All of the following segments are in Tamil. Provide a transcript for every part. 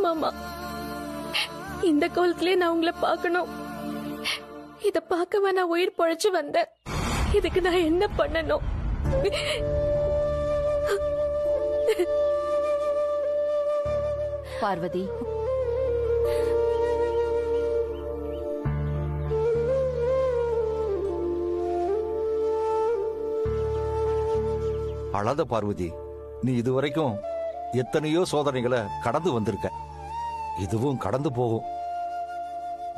மாமா, இந்த கோலத்திலே நான் உங்களை பார்க்கணும். இத பார்க்கவா நான் உயிர் பொழைச்சு வந்தேன். இதுக்கு நான் என்ன பண்ணணும்? பார்வதி, அழாத பார்வதி. நீ இதுவரைக்கும் எத்தனையோ சோதனைகளை கடந்து வந்திருக்க. இதுவும் கடந்து போகும்.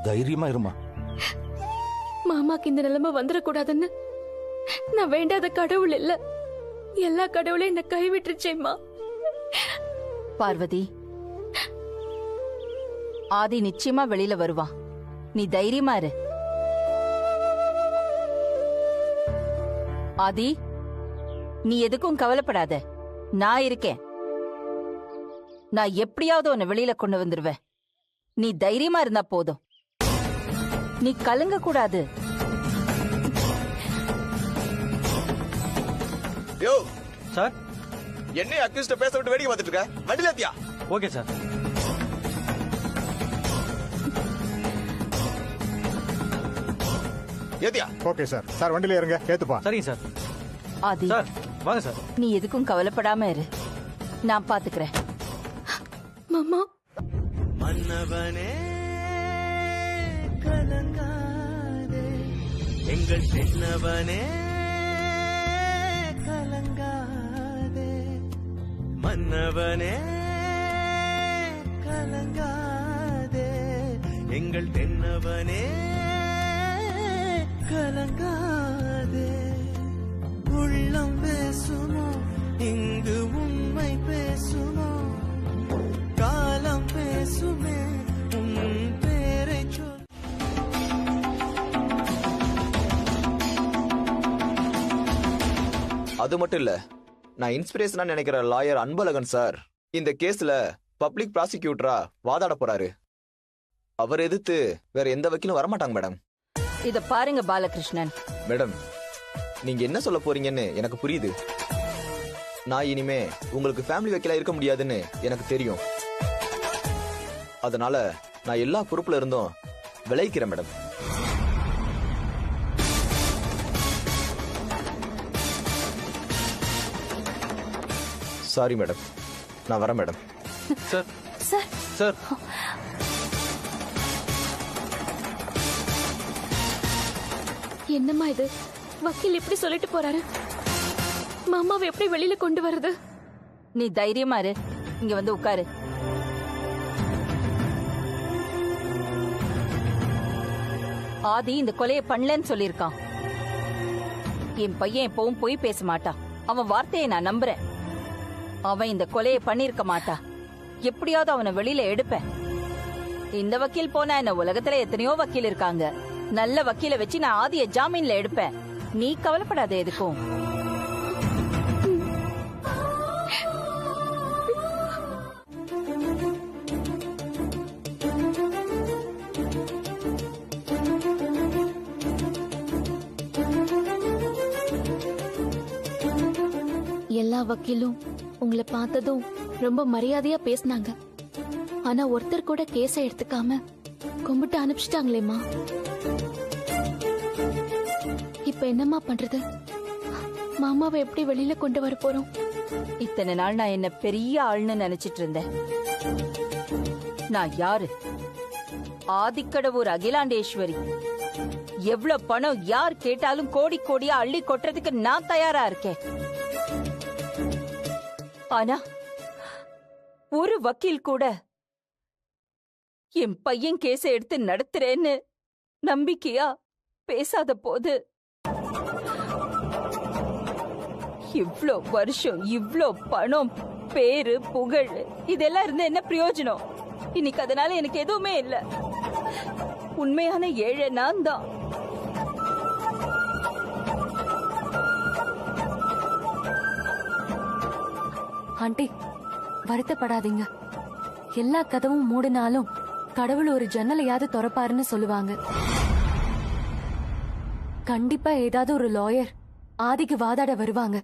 தைரியமா இருமா. மாமாக்கு இந்த நிலைமை வந்துடக்கூடாதுன்னு நான் வேண்டாத கடவுள் இல்ல, எல்லா கடவுளையும் என்ன கைவிட்டுருச்சேம்மா. பார்வதி, ஆதி நிச்சயமா வெளியில வருவான். நீ தைரியமா இரு. ஆதி, நீ எதுக்கும் கவலைப்படாத. நான் இருக்கேன். நான் எப்படியாவது உன்னை வெளியில கொண்டு வந்துருவேன். நீ தைரியமா இருந்தா போதும். நீ கலங்க கூடாது. யோ சார், என்ன அக்யூஸ்ட பேச விட்டு வேடிக்கை பார்த்துட்டு இருக்க? வண்டில ஏத்தியா? Okay sir. ஏத்தியா? Okay sir. சார் வண்டியில இருங்க, ஏத்துப்பா. சரிங்க சார். ஆதி, சார் வாங்க சார். நீ எதுக்கும் கவலைப்படாம இரு. நான் பாத்துக்கிறேன். மாமா, மன்னவனே கலங்காதே, எங்கள் தென்னவனே கலங்காதே, மன்னவனே கலங்காதே, எங்கள் தென்னவனே கலங்காதே. உள்ளம் பேசுமோ இங்கு உண்மை பேசுமோ, காலம் பேசுமே உன் பேரை சொல். அது மட்டும் இல்ல, நான் இன்ஸ்பிரேஷனா நினைக்கிற லாயர் அன்பழகன் சார் இந்த கேஸ்ல பப்ளிக் ப்ராசிக்யூட்டரா வாதாட போறாரு. அவர் எதிர்த்து வேற எந்த வக்கீலும் வரமாட்டாங்க மேடம். இத பாருங்க பாலகிருஷ்ணன். மேடம், நீங்க என்ன சொல்ல போறீங்கன்னு எனக்கு புரியுது. நான் இனிமே உங்களுக்கு ஃபேமிலி வக்கீலா இருக்க முடியாதுன்னு எனக்கு தெரியும். அதனால நான் எல்லா பொறுப்புல இருந்தும் விளைவிக்கிறேன் மேடம். சாரி மேடம், நான் வரேன் மேடம். சார் சார், சார், என்னம்மா இது? வக்கீல் இப்படி சொல்லிட்டு போறாரு. மாமாவை எப்படி வெளியில கொண்டு வருது? நீ தைரியமா இரு. இங்க வந்து உட்காரு. ஆதி இந்த கொலையை பண்ணலன்னு சொல்லிருக்கான். என் பையன் எப்பவும் பொய் பேச மாட்டான். அவன் வார்த்தையை நான் நம்புறேன். அவன் இந்த கொலையை பண்ணிருக்க மாட்டா. எப்படியாவது அவனை வெளியில எடுப்பேன். இந்த வக்கீல் போனா என்ன, உலகத்துல எத்தனையோ வக்கீல் இருக்காங்க. நல்ல வக்கீல வச்சு நான் ஆதிய ஜாமீன்ல எடுப்பேன். நீ கவலைப்படாத எதுக்கும். எல்லா வக்கீலும் உங்களை பார்த்ததும் ரொம்ப மரியாதையா பேசினாங்க. ஆனா ஒருத்தர் கூட கேஸ எடுத்துக்காம கும்பிட்டு அனுப்பிச்சிட்டாங்களேம்மா. இப்ப என்னம்மா பண்றது? மாமாவை எப்படி வெளியில கொண்டு வர போறோம்? இத்தனை நாள் நான் என்ன பெரிய ஆள்னு நினைச்சிட்டு இருந்தேன். நான் யாரு? ஆதிக்கடவுர் அகிலாண்டேஸ்வரி. எவ்வளவு பணம் யார் கேட்டாலும் கோடி கோடியா அள்ளி கொட்டுறதுக்கு நான் தயாரா இருக்கேன். ஆனா ஒரு வக்கீல் கூட என் பையன் கேஸ எடுத்து நடத்துறேன்னு நம்பிக்கையா பேசாத போது இவ்ளோ வருஷம் இவ்ளோ பணம் பேரு புகழ் இதெல்லாம் இருந்து என்ன பிரயோஜனம்? இன்னைக்கு அதனால எனக்கு எதுவுமே இல்ல. உண்மையான ஏழை நான் தான். ஆண்டி, வருத்தப்படாதீங்க. எல்லா கதவும் மூடினாலும் கடவுள் ஒரு ஜன்னலையாவது திறப்பாருன்னு சொல்லுவாங்க. கண்டிப்பா ஏதாவது ஒரு லாயர் ஆதிக்கு வாதாட வருவாங்க.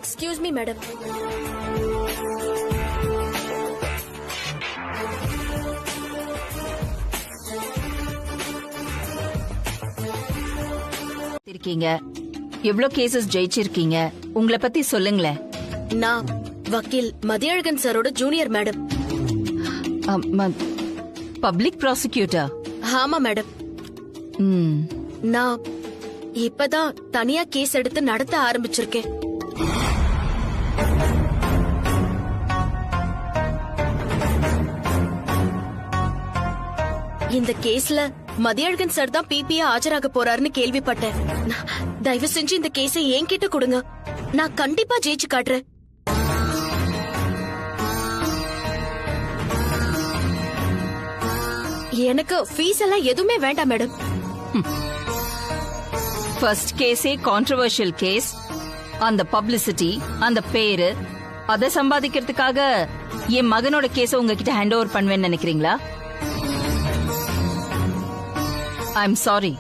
Excuse me madam. இருக்கீங்க, எவ்வளவு கேசஸ் ஜெயிச்சிருக்கீங்க, உங்களை பத்தி சொல்லுங்களேன். நான் வக்கீல் மதியழகன் சாரோட ஜூனியர் மேடம். Public prosecutor? ஆமா மேடம். நான் இப்பதான் தனியா கேஸ் எடுத்து நடத்த ஆரம்பிச்சிருக்கேன். இந்த கேஸ்ல மதியழகன் சார் தான் பிபியா ஆஜராக போறாருன்னு கேள்விப்பட்டேன். தயவு செஞ்சு இந்த கேஸை என்கிட்ட கொடுங்க, நான் கண்டிப்பா ஜெயிச்சு காட்டுறேன். எனக்கு ஃபீஸ் எல்லாம் எதுவுமே வேண்டாம் மேடம். ஃபர்ஸ்ட் கேஸே கான்ட்ரோவர்ஷியல் கேஸ். அந்த பப்ளிசிட்டி, அந்த பேரு, அதை சம்பாதிக்கிறதுக்காக என் மகனோட கேஸ உங்ககிட்ட ஹேண்ட் ஓவர் பண்ணுவேன்னு நினைக்கிறீங்களா? ஐம் சாரி,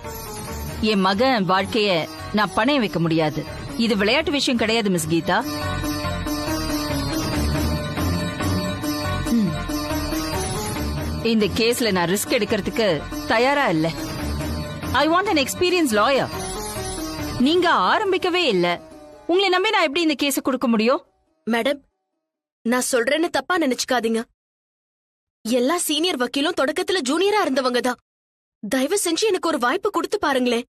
என் மகன் வாழ்க்கைய நான் பணைய வைக்க முடியாது. இது விளையாட்டு விஷயம் கிடையாது மிஸ் கீதா. இந்த கேஸ்ல நான் ரிஸ்க் எடுக்கிறதுக்கு தயாரா இல்ல. I want an experience lawyer. நீங்க ஆரம்பிக்கவே இல்ல, உங்களை நம்பி நான் எப்படி இந்த கேஸ கொடுக்க முடியும்? மேடம், நான் சொல்றேன்னு தப்பா நினைச்சுக்காதீங்க. எல்லா சீனியர் வக்கீலும் தொடக்கத்துல ஜூனியரா இருந்தவங்க தான். தயவு செஞ்சு எனக்கு ஒரு வாய்ப்பு கொடுத்து பாருங்களேன்.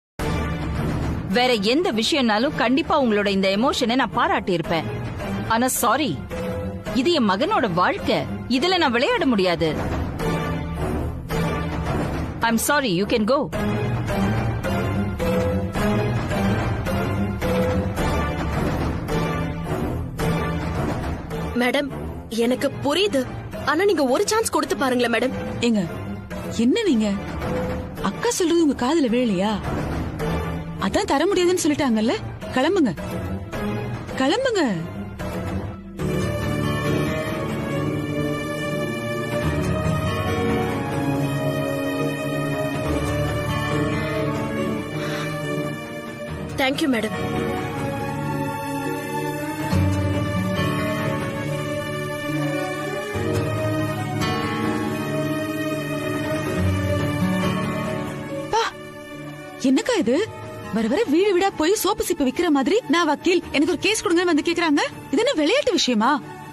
வேற எந்த விஷயம்னாலும் கண்டிப்பா உங்களோட இந்த எமோஷனை நான் பாராட்டி இருப்பேன். ஆனா சாரி, இது என் மகனோட வாழ்க்கை, இதுல நான் விளையாட முடியாது. I'm sorry, you can go. Madam, எனக்கு புரியுது, ஆனா நீங்க ஒரு சான்ஸ் கொடுத்து பாருங்களேன் மேடம். ஏங்க, என்ன நீங்க அக்கா சொல்றது உங்க காதுல வேலையா? அதான் தர முடியாதுன்னு சொல்லிட்டாங்கல்ல, கிளம்புங்க கிளம்புங்க. Thank you madam. என்னக்கா இது? வர வர வீடு வீடா போய் சோப்பு சீப்பு விக்கிற மாதிரி நான் வக்கீல், எனக்கு ஒரு கேஸ் கொடுங்க வந்து கேக்குறாங்க. இது என்ன விளையாட்டு விஷயமா?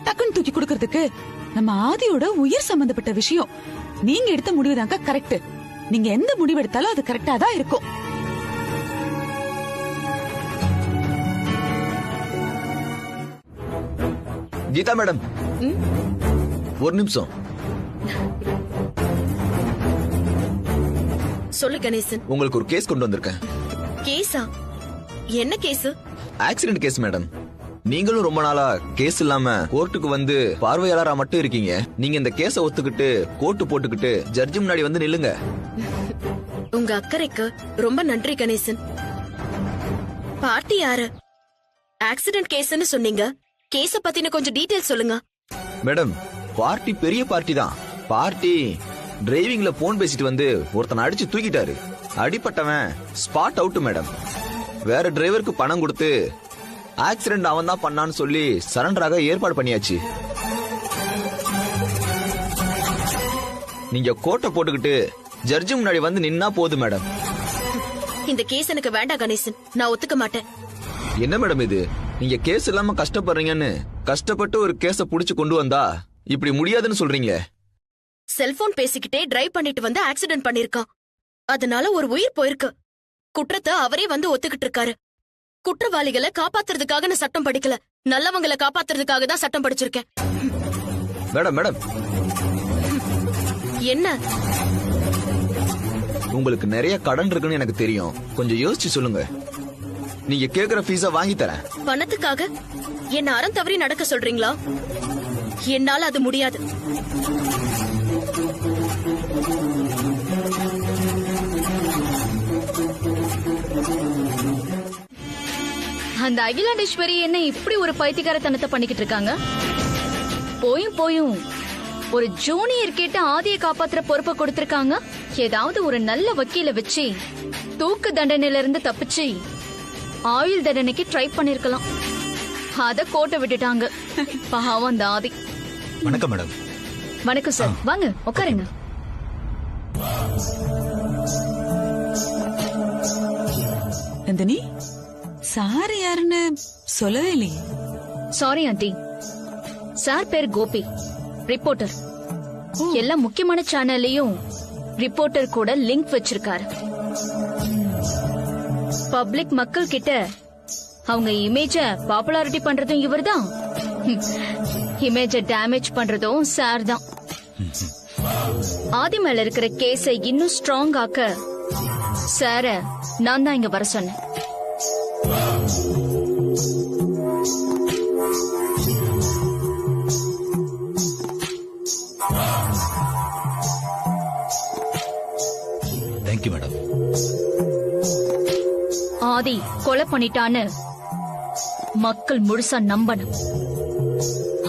டக்குன்னு தூக்கி கொடுக்கறதுக்கு நம்ம ஆதியோட உயிர் சம்பந்தப்பட்ட விஷயம். நீங்க எடுத்த முடிவு தாங்க கரெக்ட். நீங்க எந்த முடிவு எடுத்தாலும் அது கரெக்டா தான் இருக்கும். கீதா மேடம், ஒரு நிமிஷம். சொல்லு கணேசன். உங்களுக்கு ஒரு கேஸ் கொண்டு வந்திருக்கேன். கேஸா? என்ன கேஸ்? Accident case madam. நீங்களும் ரொம்ப நாளா கேஸ் இல்லாம கோர்ட்டுக்கு வந்து பார்வையாளரா மட்டும் இருக்கீங்க. நீங்க இந்த கேஸ ஒத்துக்கிட்டு கோர்ட்டு போட்டுக்கிட்டு ஜட்ஜி முன்னாடி வந்து நில்லுங்க. உங்க அக்கறைக்கு ரொம்ப நன்றி கணேசன். பார்ட்டி யாரு? ஆக்சிடென்ட் கேஸ்னு சொன்னீங்க, கேஸ பத்தின கொஞ்சம் டீடைல் சொல்லுங்க. மேடம், பார்ட்டி பெரிய பார்ட்டி தான். பார்ட்டி டிரைவிங்ல போன் பேசிட்டு வந்து ஒருத்தனை அடிச்சு தூக்கிட்டாரு. அடிப்பட்டவன் ஸ்பாட் அவுட் மேடம். வேற டிரைவருக்கு பணம் கொடுத்து ஆக்சிடென்ட் அவன் தான் பண்ணான்னு சொல்லி சரண்டராக ஏற்பாடு பண்ணியாச்சு. நீங்க கோட்டை போட்டுக்கிட்டு ஜட்ஜி முன்னாடி வந்து நின்னா போதும் மேடம். இந்த கேஸ் எனக்கு வேண்டாம் கணேசன், நான் ஒத்துக்க மாட்டேன். என்ன மேடம் இது? நீங்க கேஸ் இல்லாம கஷ்டப்படுறீங்கன்னு கஷ்டப்பட்டு ஒரு கேஸ புடிச்சு கொண்டு வந்தா இப்படி முடியாதுன்னு சொல்றீங்க. செல்போன் பேசிக்கிட்டே டிரைவ் பண்ணிட்டு வந்து ஆக்சிடென்ட் பண்ணிருக்கான். அதனால ஒரு உயிர் போயிருக்கு. குற்றத்தை அவரே வந்து ஒத்துக்கிட்டு இருக்காரு. குற்றவாளிகளை காப்பாத்துறதுக்காக நான் சட்டம் படிக்கல, நல்லவங்களை காப்பாத்துறதுக்காக தான் சட்டம் படிச்சிருக்கேன். மேடம் மேடம், என்ன? உங்களுக்கு நிறைய கடன் இருக்குன்னு எனக்கு தெரியும். கொஞ்சம் யோசிச்சு சொல்லுங்க. நீங்க கேக்குற ஃபீஸ வாங்கி தரேன். பணத்துக்காக என்ன அறம் தவறி நடக்க சொல்றீங்களா? என்னால அது முடியாது. அந்த அகிலாண்டேஸ்வரி என்ன இப்படி ஒரு பைத்தியக்காரத்தனத்தை பண்ணிக்கிட்டு இருக்காங்க? போயும் ஒரு ஜூனியர் கிட்ட ஆதியை காப்பாத்துற பொறுப்பை கொடுத்திருக்காங்க. ஏதாவது ஒரு நல்ல வக்கீல வச்சு தூக்கு தண்டனையில இருந்து தப்பிச்சு ஆயுள் தண்டனைக்கு ட்ரை பண்ணிருக்கலாம். அத கோட்டை விட்டுட்டாங்க. பாவம் அந்த ஆதி. வணக்கம் மேடம். வணக்கம் சார், வாங்க உட்காருங்க. நந்தினி, சார் யாருன்னு சொல்லவே இல்லையே. சாரி ஆண்டி, சார் பேர் கோபி, ரிப்போர்ட்டர். எல்லா முக்கியமான சேனல்லையும் ரிப்போர்ட்டர் கூட லிங்க் வச்சிருக்காரு. பப்ளிக் மக்கள் கிட்ட அவங்க இமேஜ பாப்புலாரிட்டி பண்றதும் இவர்தான், இமேஜ டேமேஜ் பண்றதும் சார் தான். ஆதி மேல இருக்கிற கேஸை இன்னும் ஸ்ட்ராங் ஆக்க சார நான் தான் இங்க வர சொன்னேன். Thank you madam. ஆதி கொலை பண்ணிட்டான்னு மக்கள் முழுசா நம்பணும்.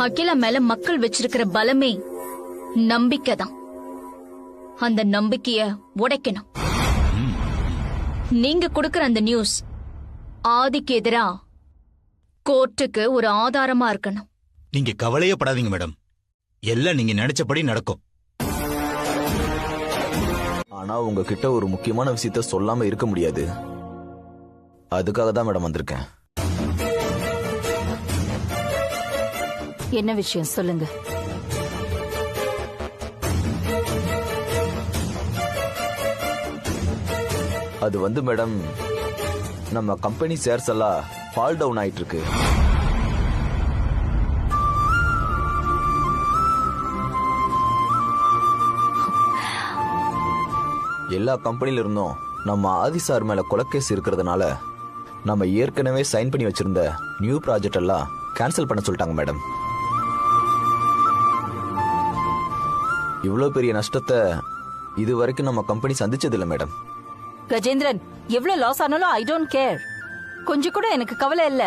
அகிலா மேல மக்கள் வச்சிருக்கிற பலமே நம்பிக்கை தான். அந்த நம்பிக்கைய உடைக்கணும். நீங்க கொடுக்கிற அந்த நியூஸ் ஆதிக்கு எதிரா கோர்ட்டுக்கு ஒரு ஆதாரமா இருக்கணும். நீங்க கவலையே படாதீங்க மேடம், எல்லாம் நீங்க நினைச்சபடி நடக்கும். ஆனா உங்ககிட்ட ஒரு முக்கியமான விஷயத்த சொல்லாம இருக்க முடியாது. அதுக்காக தான் மேடம் வந்திருக்கேன். என்ன விஷயம் சொல்லுங்க. அது வந்து மேடம், நம்ம கம்பெனி ஷேர்ஸ் எல்லாம் ஃபால் டவுன் ஆயிட்டு இருக்கு. எல்லா கம்பெனில இருந்தும் நம்ம ஆதி சார் மேல கொலைக்கேஸ் இருக்கிறதுனால நம்ம ஏற்கனவே சைன் பண்ணி வச்சிருந்த நியூ ப்ராஜெக்ட் எல்லாம் கேன்சல் பண்ண சொல்லிட்டாங்க மேடம். இவ்வளவு பெரிய நஷ்டத்தை இது வரைக்கும் நம்ம கம்பெனி சந்திச்சது இல்ல மேடம். கஜேந்திரன், எவ்வளவு லாஸ் ஆனாலும் ஐ டோன்ட் கேர். கொஞ்சம் கூட எனக்கு கவலை இல்ல.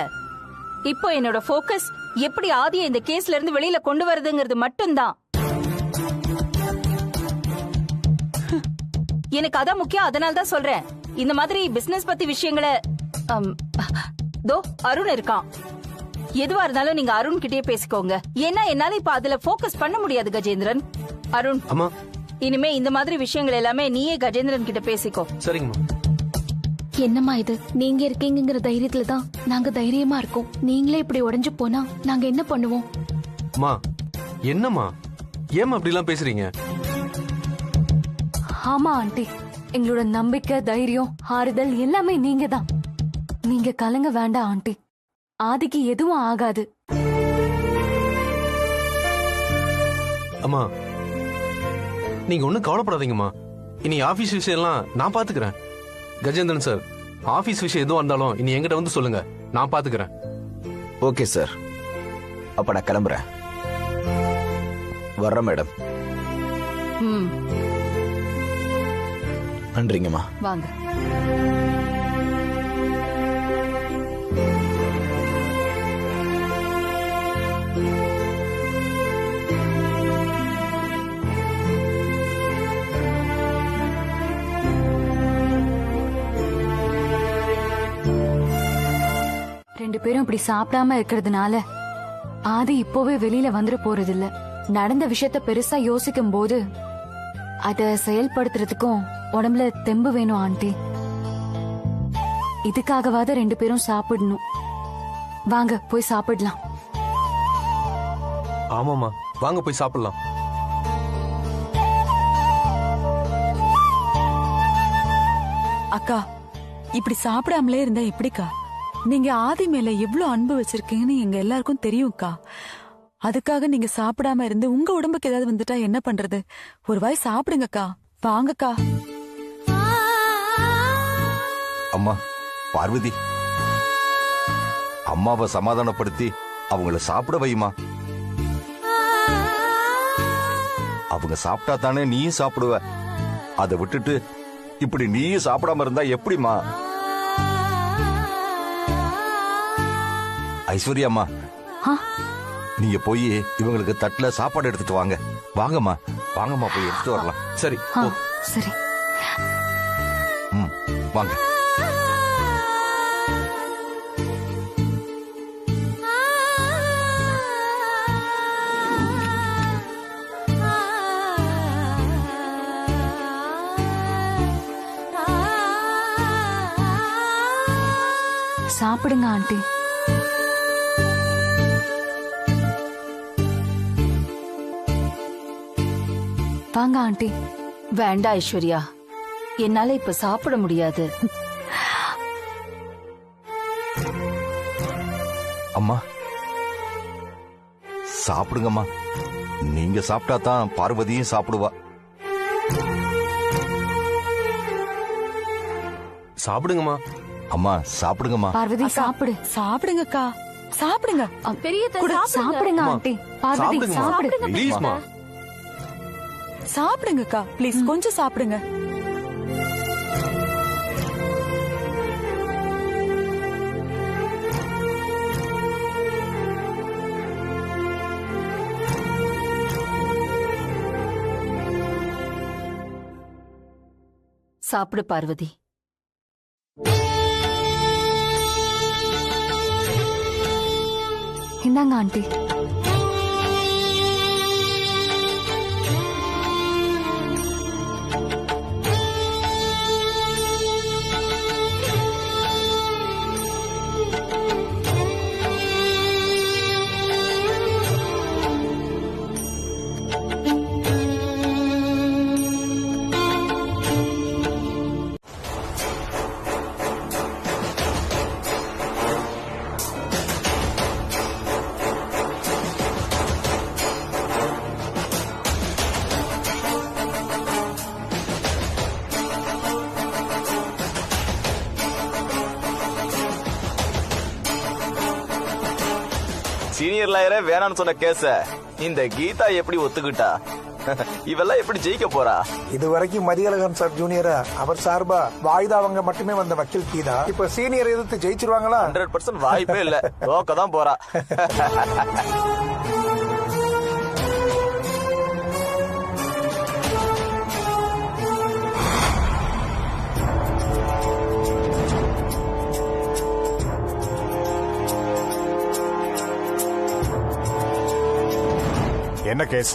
இப்போ என்னோட ஃபோக்கஸ் எப்படி ஆதியை இந்த கேஸ்ல இருந்து வெளியில கொண்டு வரதுங்கிறது மட்டும்தான். எனக்கு அதான் முக்கியம். அதனால தான் சொல்றேன், இந்த மாதிரி பிசினஸ் பத்தி விஷயங்களை தோ அருண் இருக்கான். எதுவா இருந்தாலும் நீங்க அருண் கிட்டே பேசிக்கோங்க. ஏன்னா என்னால இப்ப அதுல ஃபோக்கஸ் பண்ண முடியாது. கஜேந்திரன், அருண், அம்மா, இனிமே இந்த மாதிரி விஷயங்கள் எல்லாமே நீயே கஜேந்திரன் கிட்ட பேசிக்கோ. சரிங்கம்மா. என்னம்மா இது, நீங்க இருக்கீங்கிற தைரியத்துல தான் நாங்க தைரியமா இருக்கோம். நீங்களே இப்படி உடைஞ்சு போனா நாங்க என்ன பண்ணுவோம்? அம்மா, என்னம்மா, ஏம்மா அப்படி எல்லாம் பேசுறீங்க? ஆமா ஆண்டி, எங்களோட நம்பிக்கை, தைரியம், ஆறுதல் எல்லாமே நீங்க தான். நீங்க கலங்க வேண்டாம் ஆண்டி, ஆதிக்கு எதுவும் ஆகாது. அம்மா, நீங்க ஒண்ணும் கவலைப்படாதீங்கம்மா. இனி ஆபீஸ் விஷயம் எல்லாம் நான் பாத்துக்கிறேன். கஜேந்திரன் சார், ஆபீஸ் விஷயம் எதுவும் இருந்தாலும் இனி என்கிட்ட வந்து சொல்லுங்க, நான் பாத்துக்கிறேன். ஓகே சார், அப்ப நான் கிளம்புறேன். வர்றேன் மேடம். நன்றிங்கம்மா. வாங்க. ரெண்டு பேரும் இப்படி சாப்பிடாம இருக்கிறதுனால ஆதி இப்போவே வெளியில வந்துட போறதில்ல. நடந்த விஷயத்த பெருசா யோசிக்கும் போது அத செயல்படுத்துறதுக்கும் உடம்புல தெம்பு வேணும் ஆண்டி. இதுக்காகவாத ரெண்டு பேரும் சாப்பிடணும். வாங்க போய் சாப்பிடலாம். ஆமாமா, வாங்க போய் சாப்பிடலாம். அக்கா, இப்படி சாப்பிடாமலே இருந்தா எப்படிக்கா? நீங்க ஆதி மேல எவ்வளவு அன்பு வச்சிருக்கீங்கன்னு எங்க எல்லாருக்கும் தெரியும்க்கா. அதுக்காக நீங்க சாப்பிடாம இருந்து உங்க உடம்புக்கு ஏதாவது வந்துட்டா என்ன பண்றது? ஒரு வாய் சாப்பிடுங்கக்கா. வாங்கக்கா. அம்மா பார்வதி, அம்மாவை சமாதானப்படுத்தி அவங்கள சாப்பிட வைமா. அவங்க சாப்பிட்டா தானே நீயும் சாப்பிடுவ. அதை விட்டுட்டு இப்படி நீயும் சாப்பிடாம இருந்தா எப்படிமா? ஐஸ்வர்யாம்மா, நீங்க போய் இவங்களுக்கு தட்டுல சாப்பாடு எடுத்துட்டு வாங்க. வாங்கம்மா, வாங்கம்மா, போய் எடுத்து வரலாம். சரி, சரி. வாங்க. சாப்பிடுங்க ஆண்டி. வாங்க ஆண்டி. வேண்டாம் ஐஸ்வர்யா, என்னால இப்ப சாப்பிட முடியாது. அம்மா சாப்பிடுங்கம்மா. நீங்க சாப்பிட்டா தான் பார்வதியும் சாப்பிடுவா. சாப்பிடுங்கம்மா. அம்மா சாப்பிடுங்கம்மா. பார்வதி சாப்பிடு. சாப்பிடுங்கக்கா, சாப்பிடுங்க. சாப்பிடுங்க ஆண்டி. பார்வதி சாப்பிடு. ப்ளீஸ்மா. சாப்பிடுங்கக்கா ப்ளீஸ், கொஞ்சம் சாப்பிடுங்க. சாப்பிடு பார்வதி. இந்தாங்க ஆண்டி. சீனியர் லாயரே வேணான்னு சொன்ன கேஸ இந்த கீதா எப்படி ஒத்துக்கிட்டா? இவெல்லாம் எப்படி ஜெயிக்க போறா? இதுவரைக்கும் மதியழகன் சார் ஜூனியரா அவர் சார்பா வாய்தா அவங்க மட்டுமே வந்த வக்கீல் கீதா இப்ப சீனியர் எதிர்த்து ஜெயிச்சிருவாங்களா? 100% வாய்ப்பே இல்ல. தோக்க தான் போறா. என்ன கேஸ்?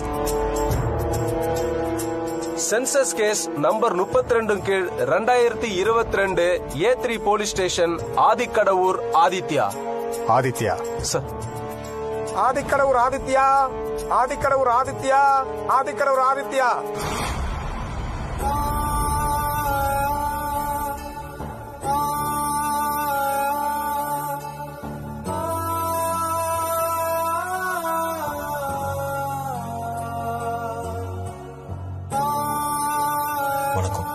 சென்சஸ் கேஸ் நம்பர் 32 கீழ் 2022 A3 police station Aadhikkadavur Aditya. Aditya sir. Aadhikkadavur Aditya, Aadhikkadavur Aditya, Aadhikkadavur Aditya. வணக்கம்.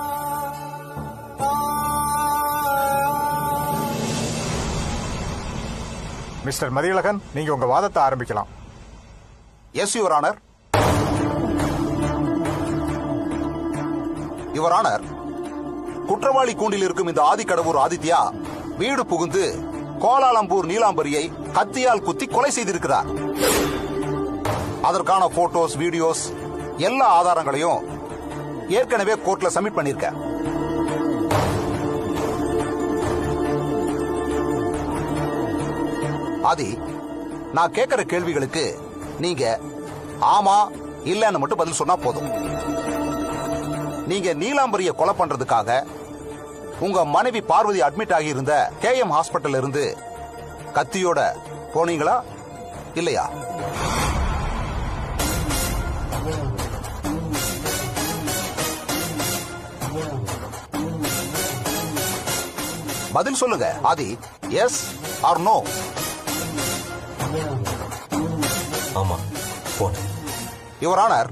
மிஸ்டர் மதியழகன், நீங்க உங்க வாதத்தை ஆரம்பிக்கலாம். Yes your honour. Your honour, குற்றவாளி கூண்டில் இருக்கும் இந்த ஆதிக்கடவூர் ஆதித்யா வீடு புகுந்து கோலாலம்பூர் நீலாம்பரியை கத்தியால் குத்தி கொலை செய்திருக்கிறார். அதற்கான போட்டோஸ், வீடியோஸ், எல்லா ஆதாரங்களையும் ஏற்கனவே கோர்ட்ல சப்மிட் பண்ணிருக்க. ஆதி, நான் கேட்கிற கேள்விகளுக்கு நீங்க ஆமா இல்லன்னு மட்டும் பதில் சொன்னா போதும். நீங்க நீலாம்பரிய கொலை பண்றதுக்காக உங்க மனைவி பார்வதி அட்மிட் ஆகி இருந்த KM ஹாஸ்பிட்டல் இருந்து கத்தியோட போனீங்களா இல்லையா? பதில் சொல்லுங்க ஆதி. S R no? ஆமா, போனேன். யுவர் ஆனர்,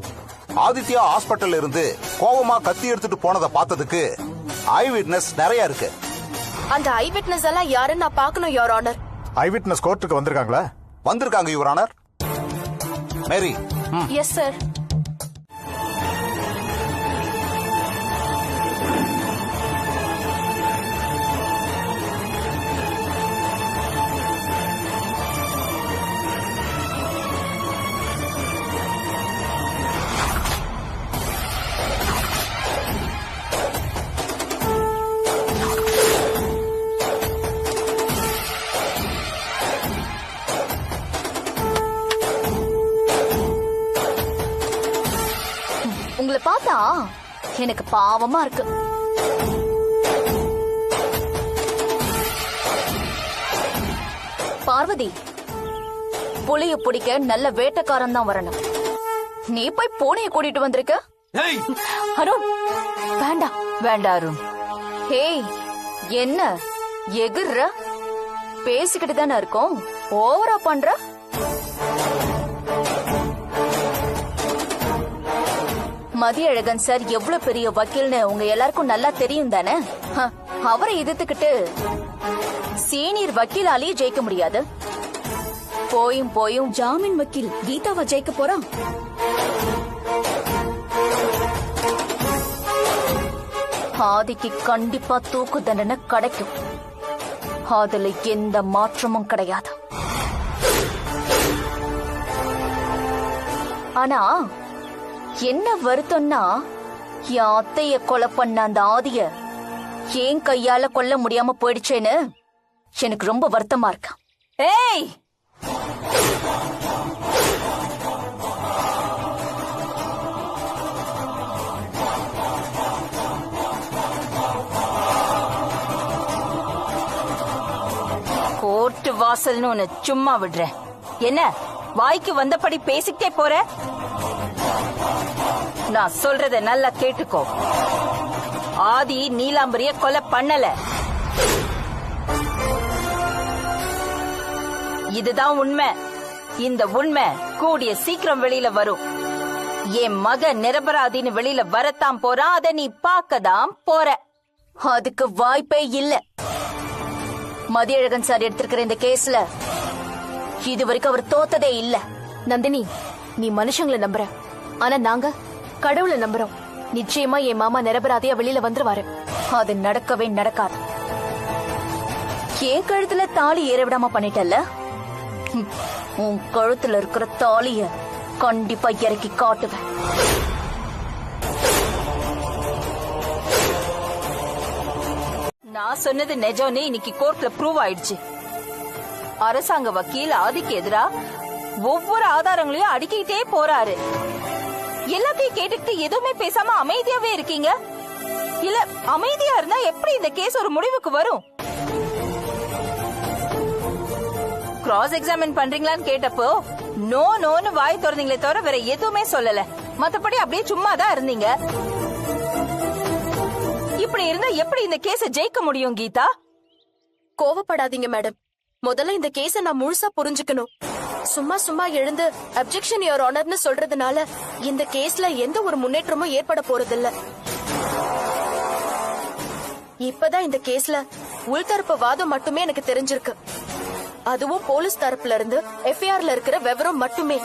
ஆதித்யா ஹாஸ்பிட்டல் இருந்து கோவமா கத்தி எடுத்துட்டு போனதை பார்த்ததுக்கு ஐ விட்னஸ் நிறைய இருக்கு. அந்த ஐ விட்னஸ் எல்லாம் யாருன்னு நான் பார்க்கணும் யுவர் ஆனர். ஐ விட்னஸ் கோர்ட்டுக்கு வந்திருக்காங்களா? வந்திருக்காங்க your honour. Mary. Yes sir. உங்களை பார்த்தா எனக்கு பாவமா இருக்கு. பார்வதி, புலிய பிடிக்க நல்ல வேட்டைக்காரன் தான் வரணும். நீ போய் பூனைய கூட்டிட்டு வந்திருக்க. அருண் வேண்டாம் வேண்டாம் அருண். ஹேய், என்ன எகுற? பேசிக்கிட்டு தானே இருக்கோம், ஓவரா பண்ற. மதியழகன் சார் எவ்வளவு பெரிய வக்கீல்னு உங்க எல்லாருக்கும் நல்லா தெரியும் தானே? அவரை எதிர்த்துக்கிட்டு சீனியர் வக்கீலாலேயே ஜெயிக்க முடியாது. போயும் போயும் ஜாமீன் வக்கீல் கீதாவா ஜெயிக்க போறான். ஆதிக்கு கண்டிப்பா தூக்கு தண்டனை கிடைக்கும். அதுல எந்த மாற்றமும் கிடையாது. ஆனா என்ன வருத்தம்னா, என் அத்தைய கொலை பண்ண அந்த ஆதிய ஏன் கையால கொல்ல முடியாம போயிடுச்சேன்னு எனக்கு ரொம்ப வருத்தமா இருக்கு. ஏய், கோர்ட் வாசல்னு உன்னை சும்மா விடுறேன். என்ன வாய்க்கு வந்தபடி பேசிக்கிட்டே போற? நான் சொல்றத நல்லா கேட்டுக்கோ. ஆதி நீலாம்பரிய கொலை பண்ணல. இதுதான் உண்மை. இந்த உண்மை கூடிய சீக்கிரம் வெளியில வரும். என் மக நிரபராதின்னு வெளியில வரத்தான் போறான். அத நீ பார்க்கதான் போற. அதுக்கு வாய்ப்பே இல்ல. மதியழகன் சார் எடுத்திருக்கிற இந்த கேஸ்ல இதுவரைக்கும் அவர் தோத்ததே இல்ல. நந்தினி, நீ மனுஷங்களை நம்புற, ஆனா நாங்க கடவுளை நம்புறோம். நிச்சயமா என் மாமா நிரபராதியா வெளியில வந்துருவாரு. அது நடக்கவே நடக்காது. என் கழுத்துல தாலி ஏற விடாம பண்ணிட்டல்ல, உன் கழுத்துல இருக்கிற தாலிய கண்டிப்பா இறக்கி காட்டுவேன். நான் சொன்னது நிஜம்னு இன்னைக்கு கோர்ட்ல ப்ரூவ் ஆயிடுச்சு. அரசாங்க வக்கீல் ஆதிக்கு எதிரா ஒவ்வொரு ஆதாரங்களையும் அடுக்கிட்டே போறாரு. எல்லாத்தையும் கேட்டுக்கிட்டு எதுவுமே பேசாம அமைதியாவே இருக்கீங்க. இல்ல, அமைதியா இருந்தா எப்படி இந்த கேஸ் ஒரு முடிவுக்கு வரும்? கிராஸ் எக்ஸாமின் பண்றீங்களான்னு கேட்டப்போ நோ நோன்னு வாய் திறந்தீங்களே தவிர வேற எதுவுமே சொல்லல. மத்தபடி அப்படியே சும்மா தான் இருந்தீங்க. இப்படி இருந்தா எப்படி இந்த கேஸ ஜெயிக்க முடியும் கீதா? கோவப்படாதீங்க மேடம். முதல்ல இந்த கேஸ நான் முழுசா புரிஞ்சுக்கணும். சும்மா சும்மா எழுந்து அப்ஜெக்ஷன் யுவர் ஆனர்னு சொல்றதுனால இந்த கேஸ்ல எந்த ஒரு முன்னேற்றமும் ஏற்பட போறதில்ல. இப்பதான் இந்த கேஸ்ல உள்தரப்பு வாதம் மட்டுமே எனக்கு தெரிஞ்சிருக்கு. அதுவும் போலீஸ் தரப்புல இருந்து எஃப்ஐஆர்ல இருக்கிற விவரம் மட்டுமே.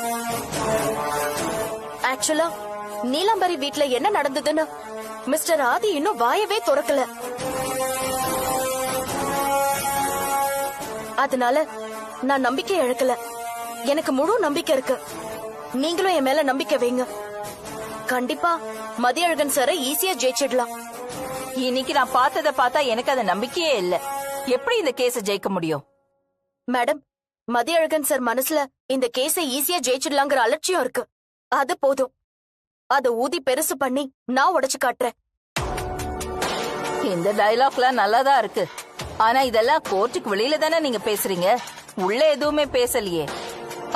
ஆக்சுவலா நீலாம்பரி வீட்ல என்ன நடந்ததுன்னு மிஸ்டர் ஆதி இன்னும் வாயவே திறக்கல. அதனால நான் நம்பிக்கை இழக்கல. எனக்கு முழு நம்பிக்கை இருக்கு. நீங்களும் என் மேல நம்பிக்கை வைங்க. கண்டிப்பா மதியழகன் சாரை ஈஸியா ஜெயிச்சிடலாம். இன்னைக்கு நான் பார்த்தத பார்த்தா எனக்கு அந்த நம்பிக்கையே இல்ல. எப்படி இந்த கேஸ ஜெயிக்க முடியும்? மேடம், மதியழகன் சார் மனசுல இந்த கேஸை ஈஸியா ஜெயிச்சிடலாங்கிற அலட்சியம் இருக்கு. அது போதும். அத ஊதி பெருசு பண்ணி நான் உடைச்சு காட்டுறேன். இந்த டயலாக்லாம் நல்லாதான் இருக்கு. ஆனா இதெல்லாம் கோர்ட்டுக்கு வெளியில தானே நீங்க பேசுறீங்க. உள்ள எதுவுமே பேசலையே.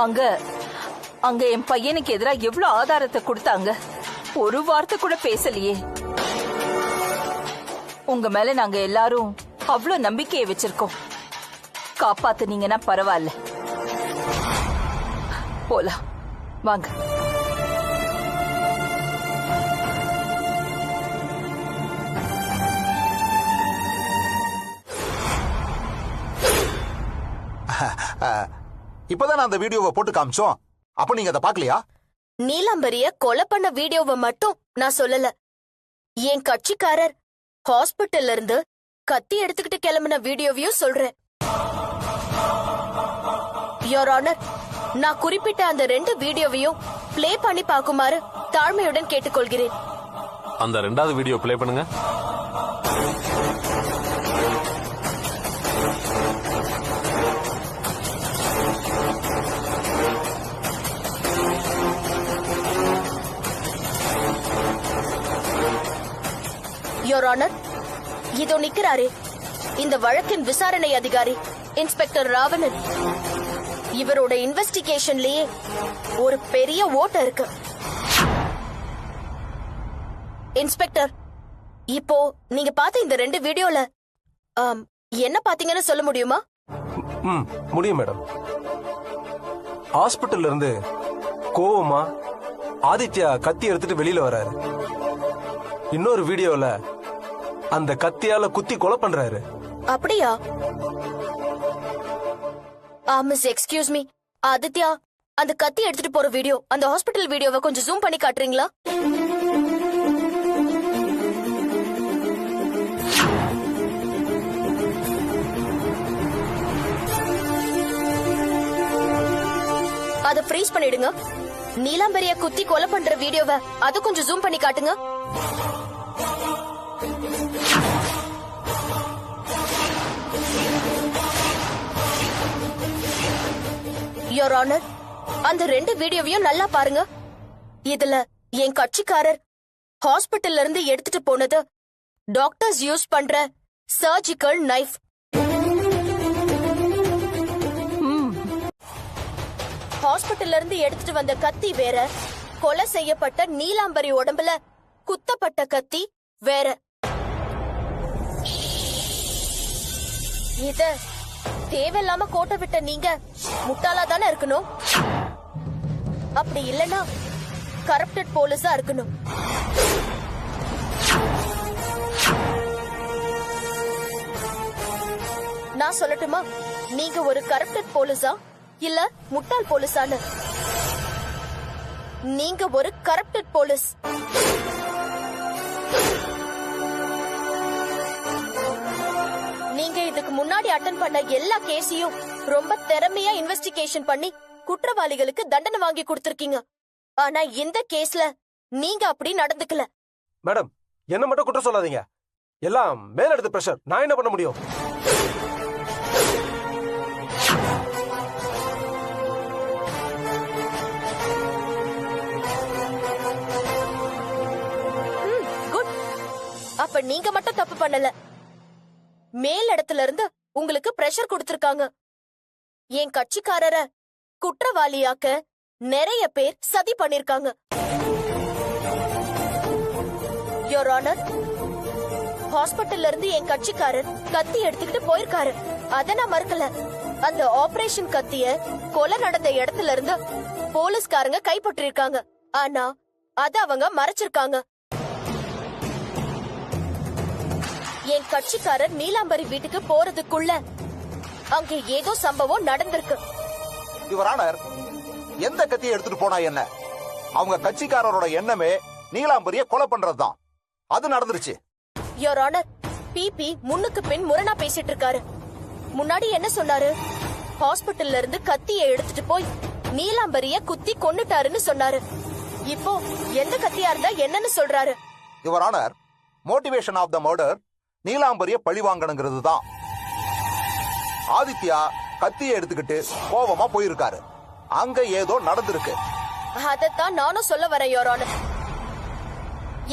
அங்க என் பையனுக்கு எதிராக எவ்வளவு ஆதாரத்தை கொடுத்தாங்க. ஒரு வார்த்தை கூட பேசலையே. உங்க மேல நாங்க எல்லாரும் அவ்வளவு நம்பிக்கையை வச்சிருக்கோம். காப்பாத்துனீங்கன்னா பரவாயில்ல. போலாம் வாங்க. இப்பதான் அந்த வீடியோவை போட்டு காமிச்சோம். அப்ப நீங்க அதை பாக்கலையா? நீலாம்பரிய கொலை பண்ண வீடியோவை மட்டும் நான் சொல்லல. என் கட்சிக்காரர் ஹாஸ்பிட்டல்ல இருந்து கத்தி எடுத்துக்கிட்டு கிளம்பின வீடியோவையும் சொல்றேன். யுவர் ஆனர், நான் குறிப்பிட்ட அந்த 2 வீடியோவையும் பிளே பண்ணி பாக்குமாறு தாழ்மையுடன் கேட்டுக்கொள்கிறேன். அந்த 2வது வீடியோ பிளே பண்ணுங்க. யுவர் ஆனர், இதோ நிக்கிறாரே இந்த வழக்கின் விசாரணை அதிகாரி இன்ஸ்பெக்டர் ராவணன். இவரோட இன்வெஸ்டிகேஷன்லயே ஒரு பெரிய ஓட்டை இருக்கு. இன்ஸ்பெக்டர், இப்போ நீங்க பார்த்த இந்த 2 வீடியோல என்ன பாத்தீங்கன்னு சொல்ல முடியுமா? முடியும் மேடம். ஹாஸ்பிட்டல்ல இருந்து கோவமா ஆதித்யா கத்தி எடுத்துட்டு வெளியில வராரு. இன்னொரு வீடியோல அந்த கத்தியால குத்தி கொலை பண்றாரு. அப்படியா? மிஸ் எக்ஸ்கியூஸ் மீ, ஆதித்யா அந்த கத்தி எடுத்துட்டு போற வீடியோ, அந்த ஹாஸ்பிட்டல் வீடியோவை கொஞ்சம் ஜூம் பண்ணி காட்டுறீங்களா? அத ஃப்ரீஸ் பண்ணிடுங்க. நீலாம்பரிய குத்தி கொலை பண்ற வீடியோவை அத கொஞ்சம் ஜூம் பண்ணி காட்டுங்க. யுவர் ஆனர், அந்த 2 வீடியோவையும் நல்லா பாருங்க. இதுல என் கட்சிக்காரர் ஹாஸ்பிட்டல்ல இருந்து எடுத்துட்டு போனது டாக்டர்ஸ் யூஸ் பண்ற சர்ஜிக்கல் நைஃப். ஹாஸ்பிட்டல்ல இருந்து எடுத்துட்டு வந்த கத்தி வேற, கொலை செய்யப்பட்ட நீலாம்பரி உடம்புல குத்தப்பட்ட கத்தி வேற. இத தேவையில்லாம கோட்டை விட்ட நீங்க முட்டாளா தானே இருக்கணும். அப்படி இல்லனா கரப்டட் போலீஸா இருக்கணும். நான் சொல்லட்டுமா, நீங்க ஒரு கரப்டட் போலீஸா இல்ல முட்டாள் போலீஸான்னு? நீங்க ஒரு கரப்டட் போலீஸ். நீங்க இதுக்கு முன்னாடி அட்டெண்ட் பண்ண எல்லா கேஸையும் ரொம்ப திறமையா இன்வெஸ்டிகேஷன் பண்ணி குற்றவாளிகளுக்கு தண்டனை வாங்கி கொடுத்திருக்கீங்க. ஆனா இந்த கேஸ்ல நீங்க அப்படி நடந்துக்கல. மேடம், என்ன மட்டும் குற்றம் சொல்லாதீங்க. எல்லாம் மேலெடுத்து பிரஷர். நான் என்ன பண்ண முடியும்? குட். அப்ப நீங்க மட்டும் தப்பு பண்ணல. மேல் இடத்துல இருந்து உங்களுக்கு பிரஷர் கொடுத்திருக்காங்க. என் கட்சிக்காரர குற்றவாளியாக்க நிறைய பேர் சதி பண்ணிருக்காங்க. யுவர் ஆனர், ஹாஸ்பிட்டல்ல இருந்து என் கட்சிக்காரர் கத்தி எடுத்துக்கிட்டு போயிருக்காரு. அத நான் மறுக்கல. அந்த ஆபரேஷன் கத்திய கொலை நடந்த இடத்துல இருந்து போலீஸ்காரங்க கைப்பற்றிருக்காங்க. ஆனா அத அவங்க மறைச்சிருக்காங்க. என் கட்சிக்காரர் நீலாம்பரி வீட்டுக்கு போறதுக்குள்ள அங்க ஏதோ சம்பவம் நடந்திருக்கு. யுவர் ஆனர், எந்த கத்தியை எடுத்துட்டு போனா என்ன? அவங்க கட்சிக்காரரோட எண்ணமே நீலாம்பரிய கொலை பண்றதுதான். அது நடந்துருச்சு. யுவர் ஆனர், பிபி முன்னுக்கு பின் முரணா பேசிட்டு இருக்காரு. முன்னாடி என்ன சொன்னாரு? ஹாஸ்பிட்டல்ல இருந்து கத்தியை எடுத்துட்டு போய் நீலாம்பரிய குத்தி கொன்னுட்டாருன்னு சொன்னாரு. இப்போ எந்த கத்தியா இருந்தா என்னன்னு சொல்றாரு? Your honour, motivation of the murder நீலாம்பரிய பழி வாங்கணுங்கிறது தான். ஆதித்யா கத்தியை எடுத்துக்கிட்டு கோவமா போயிருக்காரு. அங்க ஏதோ நடந்திருக்கு. அதத்தான் நானும் சொல்ல வரேன் யுவர் ஆனர்.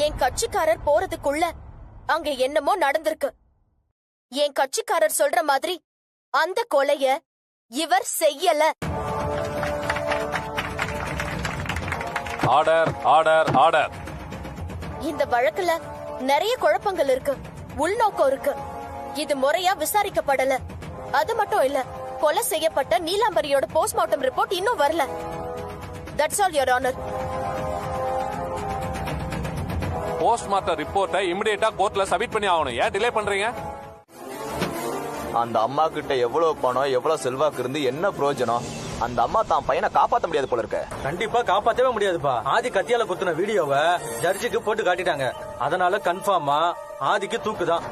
என் கட்சிக்காரர் போறதுக்குள்ள அங்க என்னமோ நடந்திருக்கு. என் கட்சிக்காரர் சொல்ற மாதிரி அந்த கொலைய இவர் செய்யல. Order, order, order. இந்த வழக்குல நிறைய குழப்பங்கள் இருக்கு, உள்நோக்கம் இருக்கு. இது முறையா விசாரிக்கப்படல. அது மட்டும் இல்ல, கொலை செய்யப்பட்ட நீலாம்பரியோட போஸ்ட்மார்ட்டம் ரிப்போர்ட் இன்னும் வரல. That's all your honour. Postmortem ரிப்போர்ட்டை இமிடியேட்டா கோர்ட்ல சப்மிட் பண்ணி ஆகணும். ஏன் டிலே பண்றீங்க? அந்த அம்மா கிட்ட எவ்வளவு பணம், எவ்வளவு செல்வாக்கு இருந்து என்ன பிரயோஜனம்? அந்த அம்மா தான் பையனை காப்பாத்த முடியாது போல இருக்க. கண்டிப்பா காப்பாத்தவே முடியாதுப்பா. ஆதி கத்தியால குத்துன வீடியோவை ஜட்ஜுக்கு போட்டு காட்டிட்டாங்க. அதனால கன்ஃபார்மா ஆதிக்கு தூக்குதான்.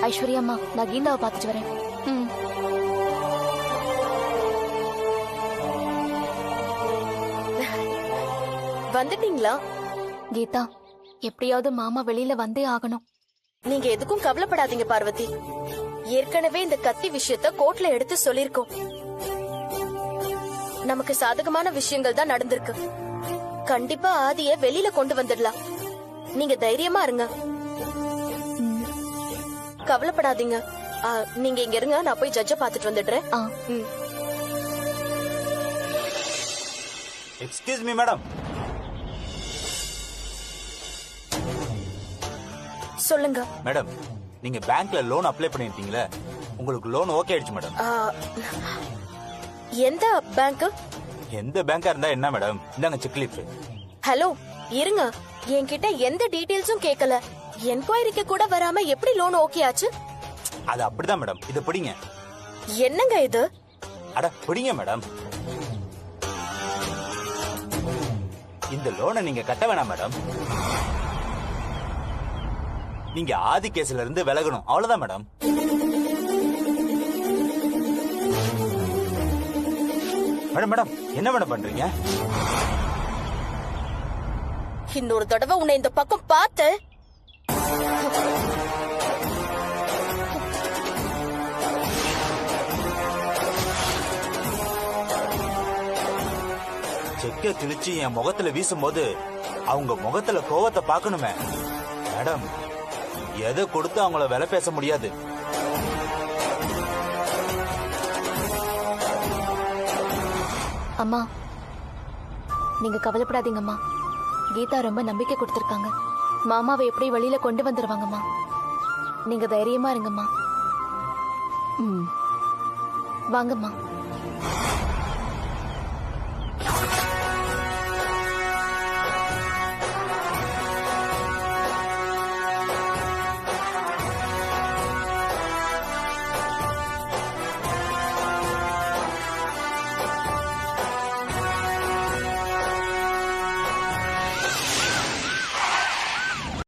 ஐஸ்வர்யா அம்மா, நான் கீதாவை பார்த்துட்டு வரேன். வந்துட்டீங்களா? கீதா, எப்படியாவது மாமா வெளியில வந்தே ஆகணும். நீங்க எதுக்கும் கவலைப்படாதீங்க பார்வதி. ஏற்கனவே இந்த கத்தி விஷயத்த கோர்ட்ல எடுத்து சொல்லிருக்கோம். நமக்கு சாதகமான விஷயங்கள் தான் நடந்திருக்கு. கண்டிப்பா ஆதிய வெளியில கொண்டு வந்துடலாம். நீங்க தைரியமா இருங்க, கவலைப்படாதீங்க. நீங்க இங்க இருங்க, நான் போய் ஜட்ஜ பாத்துட்டு வந்துடுறேன். Excuse me madam. சொல்லுங்க மேடம், நீங்க பேங்க்ல லோன் அப்ளை பண்ணிருக்கீங்களே, உங்களுக்கு லோன் ஓகே ஆயிடுச்சு மேடம். எந்த பேங்க்? எந்த பேங்கா இருந்தா என்ன மேடம், இந்தாங்க செக் லீஃப். ஹலோ இருங்க, என்கிட்ட எந்த டீடைல்ஸும் கேட்கல. என்கொயரிக்கு கூட வராம எப்படி லோன் ஓகே ஆச்சு? அது அப்படிதான் மேடம், இத பிடிங்க. என்னங்க இது? அட பிடிங்க மேடம். இந்த லோனை நீங்க கட்ட வேணாம் மேடம். நீங்க ஆதி கேஸ்ல இருந்து விலகணும், அவ்வளவுதான் மேடம். மேடம் மேடம் என்ன மேடம் பண்றீங்க? இன்னொரு தடவை உன்னை இந்த பக்கம் பார்த்து செக்க கிழிச்சு என் முகத்துல வீசும்போது அவங்க முகத்துல கோவத்தை பார்க்கணுமே மேடம். எதை கொடுத்து அவங்கள விலை பேச முடியாது. அம்மா நீங்க கவலைப்படாதீங்கம்மா. கீதா ரொம்ப நம்பிக்கை கொடுத்திருக்காங்க. மாமாவை எப்படி வெளியில கொண்டு வந்துருவாங்கம்மா. நீங்க தைரியமா இருங்கம்மா. வாங்கம்மா.